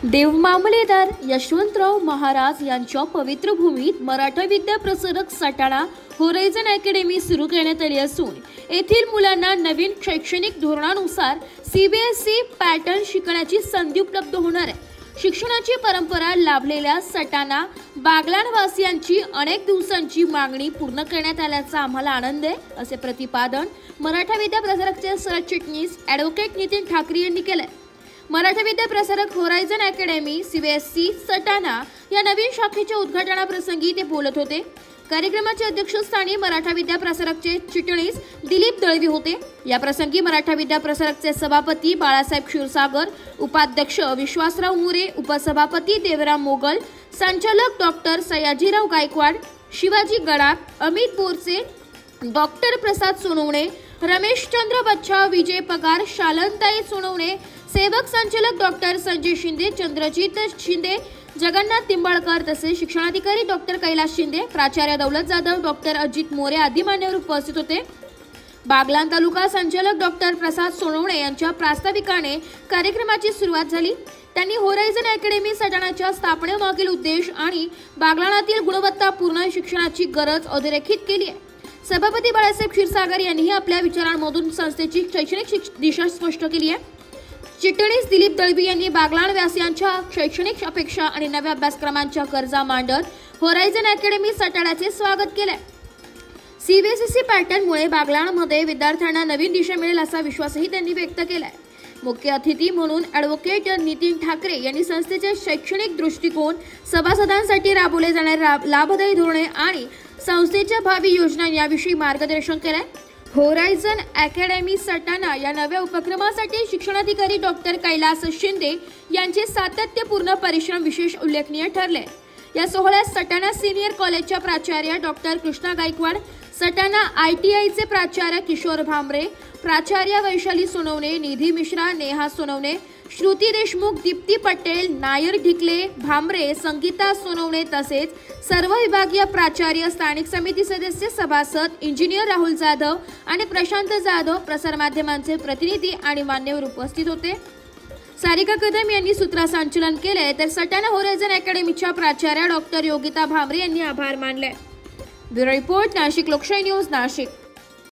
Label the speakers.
Speaker 1: देवमामलेदार यशवंतराव महाराज यांच्या पवित्र भूमीत मराठा विद्या प्रसारक सटाणा होरायझन अकॅडमी सुरू करण्यात आली असून येथील मुलांना नवीन शैक्षणिक धोरणानुसार सीबीएसई पॅटर्न शिकण्याची संधी उपलब्ध होणार आहे। शिक्षणाची परंपरा लाभलेल्या सटाणा बागलाणवासियांची अनेक दिवसांची मागणी पूर्ण करण्यात आल्याचा आम्हाला आनंद आहे, असे प्रतिपादन मराठा विद्या प्रसारकचे सरचिटणीस ॲडव्होकेट नितीन ठाकरे यांनी केले। Maratha Vidya Prasarak horizon academy CBSE Satana या नवीन शाखेच्या उद्घाटनाप्रसंगी ते बोलत होते। कार्यक्रमाच्या अध्यक्षस्थानी मराठा विद्या प्रसारकचे चिटणीस दिलीप दळवी होते। या प्रसंगी मराठा विद्या प्रसारकचे सभापती बाळासाहेब क्षीरसागर, उपाध्यक्ष विश्वासराव मुरे, उपसभापती देवराम मोगल, संचालक डॉक्टर सयाजीराव गायकवाड, शिवाजी गडाख, अमित बोरसे, डॉक्टर प्रसाद सोनवणे, रमेशचंद्र बच्चा, विजय पगार, शालनताई सोनवणे, सेवक संचालक डॉक्टर संजय शिंदे, चंद्रजीत शिंदे, जगन्नाथ तिंबाळकर तसेच शिक्षणाधिकारी डॉक्टर कैलास शिंदे, प्राचार्य दौलत जाधव, डॉक्टर अजित मोरे आदी मान्यवर उपस्थित होते। बागलाण तालुका संचालक डॉक्टर प्रसाद सोनवणे यांच्या प्रास्ताविकाने कार्यक्रमाची सुरुवात झाली। त्यांनी होरायझन अकॅडमी सटाणाच्या स्थापनेमागील उद्देश आणि बागलाणातील गुणवत्तापूर्ण शिक्षणाची गरज अधोरेखित केली आहे। सभापती बाळासाहेब क्षीरसागर यांनीही आपल्या विचारांमधून संस्थेची शैक्षणिक दिशा स्पष्ट केली आहे। चिटणीस दिलीप दळवी यांनी बागलाणवासियांच्या शैक्षणिक अपेक्षा आणि नव्या अभ्यासक्रमांच्या गरजा मांडत होरायझन अकॅडमी सटाणाचे स्वागत केले। सीबीएसई पॅटर्नमुळे बागलाणमध्ये विद्यार्थ्यांना नवीन दिशा मिळेल असा विश्वासही त्यांनी व्यक्त केलाय। मुख्य अतिथी म्हणून ॲडव्होकेट नितीन ठाकरे यांनी संस्थेचे शैक्षणिक दृष्टिकोन, सभासदांसाठी राबवले जाणारे लाभदायी धोरणे आणि संस्थेच्या भावी योजना याविषयी मार्गदर्शन केले। होरायझन अकॅडमी सटाणा या नव्या उपक्रमासाठी शिक्षणाधिकारी डॉक्टर कैलास शिंदे यांचे सातत्यपूर्ण परिश्रम विशेष उल्लेखनीय ठरले। या सोहळ्यात सटाणा सिनियर कॉलेजच्या प्राचार्य डॉक्टर कृष्णा गायकवाड, सटाणा ITIचे प्राचार्य किशोर भामरे, प्राचार्य वैशाली सोनवणे, निधी मिश्रा, नेहा सोनवणे, श्रुती देशमुख, दीप्ती पटेल, नायर ढिकले, भामरे, संगीता सोनवणे तसेच सर्व विभागीय प्राचार्य, स्थानिक समिती सदस्य, सभासद, इंजिनियर राहुल जाधव आणि प्रशांत जाधव, प्रसारमाध्यमांचे प्रतिनिधी आणि मान्यवर उपस्थित होते। सारिका कदम यांनी सूत्रसंचालन केले तर सटाणा होरायझन अकॅडमीच्या प्राचार्य डॉक्टर योगिता भामरे यांनी आभार मानले। ब्युरो रिपोर्ट, नाशिक लोकशाही न्यूज, नाशिक।